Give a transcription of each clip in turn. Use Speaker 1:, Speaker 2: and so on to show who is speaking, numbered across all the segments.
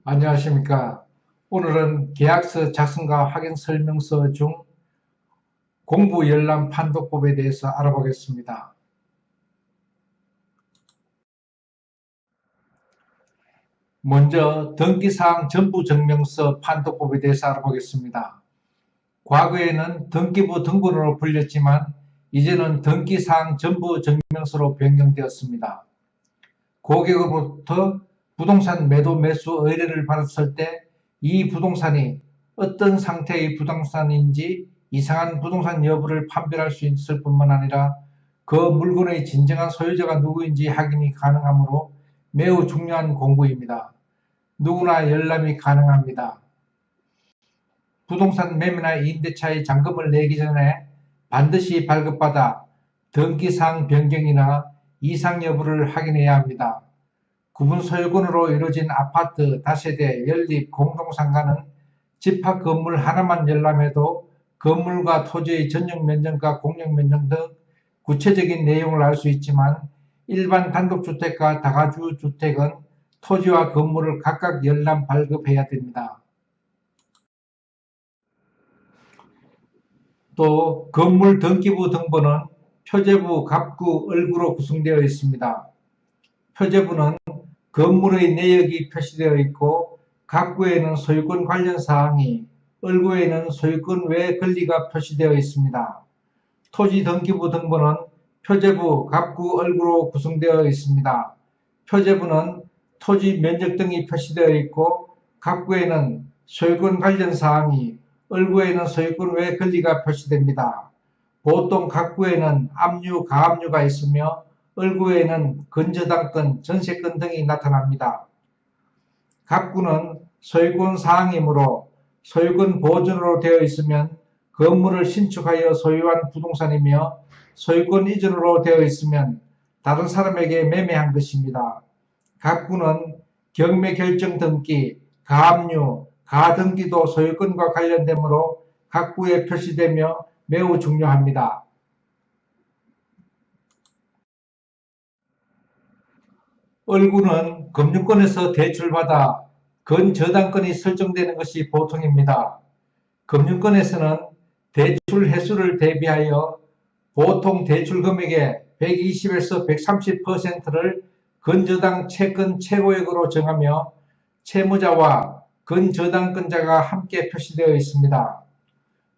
Speaker 1: 안녕하십니까. 오늘은 계약서 작성과 확인 설명서 중 공부 열람 판독법에 대해서 알아보겠습니다. 먼저 등기사항 전부 증명서 판독법에 대해서 알아보겠습니다. 과거에는 등기부 등본으로 불렸지만 이제는 등기사항 전부 증명서로 변경되었습니다. 고객으로부터 부동산 매도 매수 의뢰를 받았을 때 이 부동산이 어떤 상태의 부동산인지 이상한 부동산 여부를 판별할 수 있을 뿐만 아니라 그 물건의 진정한 소유자가 누구인지 확인이 가능하므로 매우 중요한 공부입니다. 누구나 열람이 가능합니다. 부동산 매매나 임대차의 잔금을 내기 전에 반드시 발급받아 등기사항 변경이나 이상 여부를 확인해야 합니다. 구분 소유권으로 이루어진 아파트, 다세대, 연립, 공동상가는 집합 건물 하나만 열람해도 건물과 토지의 전용 면적과 공용 면적 등 구체적인 내용을 알 수 있지만 일반 단독주택과 다가구 주택은 토지와 건물을 각각 열람 발급해야 됩니다. 또 건물 등기부 등본은 표제부, 갑구, 을구로 구성되어 있습니다. 표제부는 건물의 내역이 표시되어 있고 갑구에는 소유권 관련 사항이, 을구에는 소유권 외 권리가 표시되어 있습니다. 토지 등기부 등본은 표제부, 갑구, 을구로 구성되어 있습니다. 표제부는 토지 면적 등이 표시되어 있고 갑구에는 소유권 관련 사항이, 을구에는 소유권 외 권리가 표시됩니다. 보통 갑구에는 압류, 가압류가 있으며 을구에는 건저당권, 전세권 등이 나타납니다. 갑구는 소유권 사항이므로 소유권 보존으로 되어 있으면 건물을 신축하여 소유한 부동산이며 소유권 이전으로 되어 있으면 다른 사람에게 매매한 것입니다. 갑구는 경매 결정 등기, 가압류, 가등기도 소유권과 관련되므로 갑구에 표시되며 매우 중요합니다. 을구는 금융권에서 대출받아 건저당권이 설정되는 것이 보통입니다. 금융권에서는 대출 횟수를 대비하여 보통 대출 금액의 120에서 130%를 건저당 채권 최고액으로 정하며 채무자와 건저당권자가 함께 표시되어 있습니다.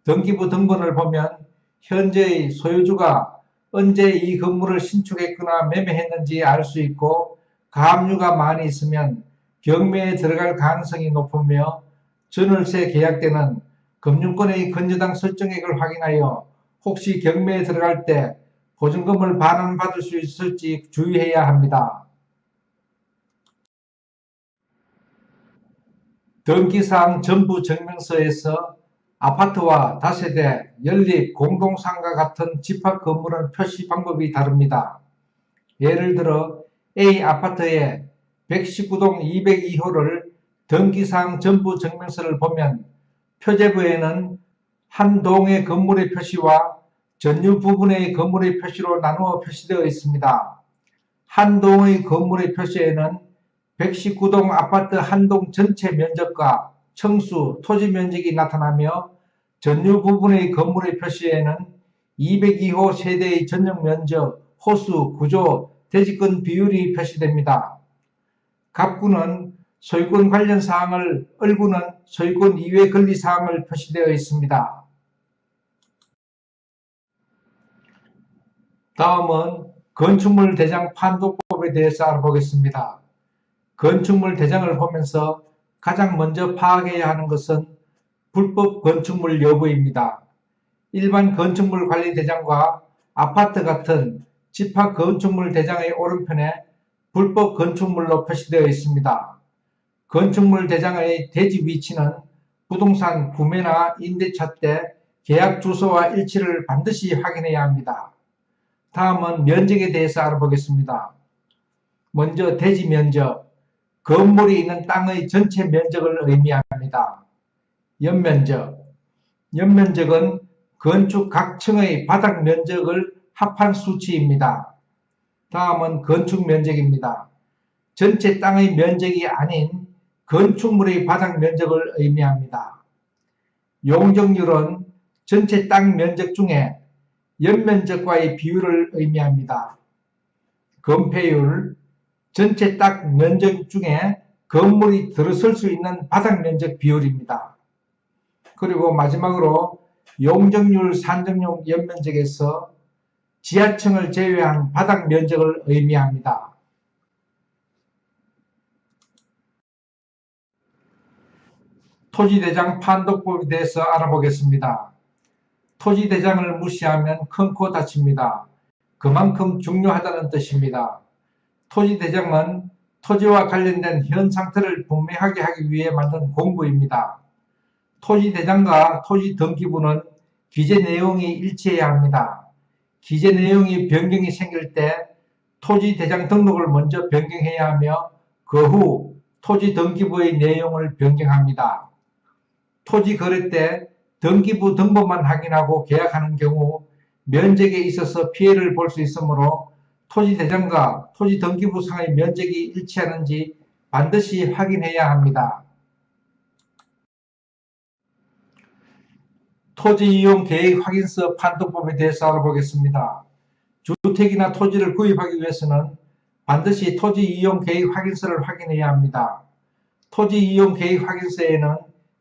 Speaker 1: 등기부 등본을 보면 현재의 소유주가 언제 이 건물을 신축했거나 매매했는지 알 수 있고 가압류가 많이 있으면 경매에 들어갈 가능성이 높으며 전월세 계약 때는 금융권의 건저당 설정액을 확인하여 혹시 경매에 들어갈 때 보증금을 반환받을 수 있을지 주의해야 합니다. 등기사항 전부 증명서에서 아파트와 다세대, 연립, 공동상가 같은 집합 건물은 표시 방법이 다릅니다. 예를 들어 A 아파트의 119동 202호를 등기사항 전부 증명서를 보면 표제부에는 한 동의 건물의 표시와 전유 부분의 건물의 표시로 나누어 표시되어 있습니다. 한 동의 건물의 표시에는 119동 아파트 한 동 전체 면적과 청수, 토지 면적이 나타나며 전유 부분의 건물의 표시에는 202호 세대의 전용 면적, 호수, 구조, 대지권 비율이 표시됩니다. 갑구는 소유권 관련 사항을, 을구는 소유권 이외 권리 사항을 표시되어 있습니다. 다음은 건축물 대장 판독법에 대해서 알아보겠습니다. 건축물 대장을 보면서 가장 먼저 파악해야 하는 것은 불법 건축물 여부입니다. 일반 건축물 관리 대장과 아파트 같은 집합 건축물 대장의 오른편에 불법 건축물로 표시되어 있습니다. 건축물 대장의 대지 위치는 부동산 구매나 임대차 때 계약 주소와 일치를 반드시 확인해야 합니다. 다음은 면적에 대해서 알아보겠습니다. 먼저 대지 면적, 건물이 있는 땅의 전체 면적을 의미합니다. 연면적, 연면적은 건축 각 층의 바닥 면적을 합한 수치입니다. 다음은 건축 면적입니다. 전체 땅의 면적이 아닌 건축물의 바닥 면적을 의미합니다. 용적률은 전체 땅 면적 중에 연면적과의 비율을 의미합니다. 건폐율, 전체 땅 면적 중에 건물이 들어설 수 있는 바닥 면적 비율입니다. 그리고 마지막으로 용적률 산정용 연면적에서 지하층을 제외한 바닥 면적을 의미합니다. 토지대장 판독법에 대해서 알아보겠습니다. 토지대장을 무시하면 큰 코 다칩니다. 그만큼 중요하다는 뜻입니다. 토지대장은 토지와 관련된 현 상태를 분명하게 하기 위해 만든 공부입니다. 토지대장과 토지등기부는 기재 내용이 일치해야 합니다. 기재 내용이 변경이 생길 때 토지대장 등록을 먼저 변경해야 하며 그 후 토지등기부의 내용을 변경합니다. 토지 거래 때 등기부 등본만 확인하고 계약하는 경우 면적에 있어서 피해를 볼 수 있으므로 토지대장과 토지등기부상의 면적이 일치하는지 반드시 확인해야 합니다. 토지이용계획 확인서 판독법에 대해서 알아보겠습니다. 주택이나 토지를 구입하기 위해서는 반드시 토지이용계획 확인서를 확인해야 합니다. 토지이용계획 확인서에는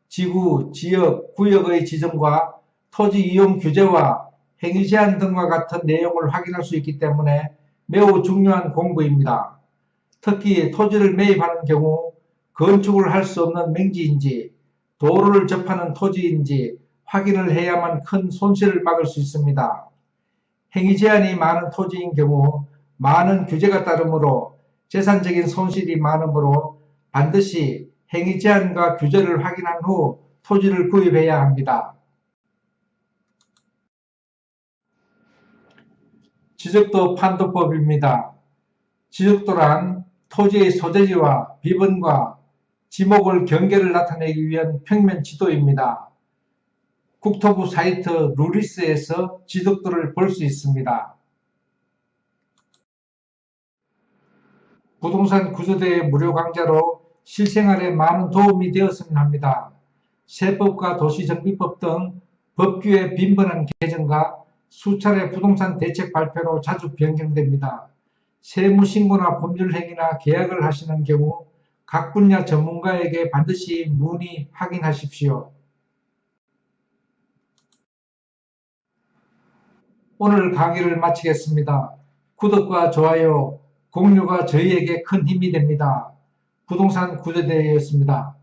Speaker 1: 지구, 지역, 구역의 지정과 토지이용 규제와 행위제한 등과 같은 내용을 확인할 수 있기 때문에 매우 중요한 공부입니다. 특히 토지를 매입하는 경우 건축을 할 수 없는 맹지인지 도로를 접하는 토지인지 확인을 해야만 큰 손실을 막을 수 있습니다. 행위 제한이 많은 토지인 경우 많은 규제가 따르므로 재산적인 손실이 많으므로 반드시 행위 제한과 규제를 확인한 후 토지를 구입해야 합니다. 지적도 판도법입니다. 지적도란 토지의 소재지와 비번과 지목을 경계를 나타내기 위한 평면 지도입니다. 국토부 사이트 루리스에서 지적도를 볼 수 있습니다. 부동산 구조대의 무료 강좌로 실생활에 많은 도움이 되었으면 합니다. 세법과 도시정비법 등 법규의 빈번한 개정과 수차례 부동산 대책 발표로 자주 변경됩니다. 세무신고나 법률행위나 계약을 하시는 경우 각 분야 전문가에게 반드시 문의 확인하십시오. 오늘 강의를 마치겠습니다. 구독과 좋아요, 공유가 저희에게 큰 힘이 됩니다. 부동산 구조대였습니다.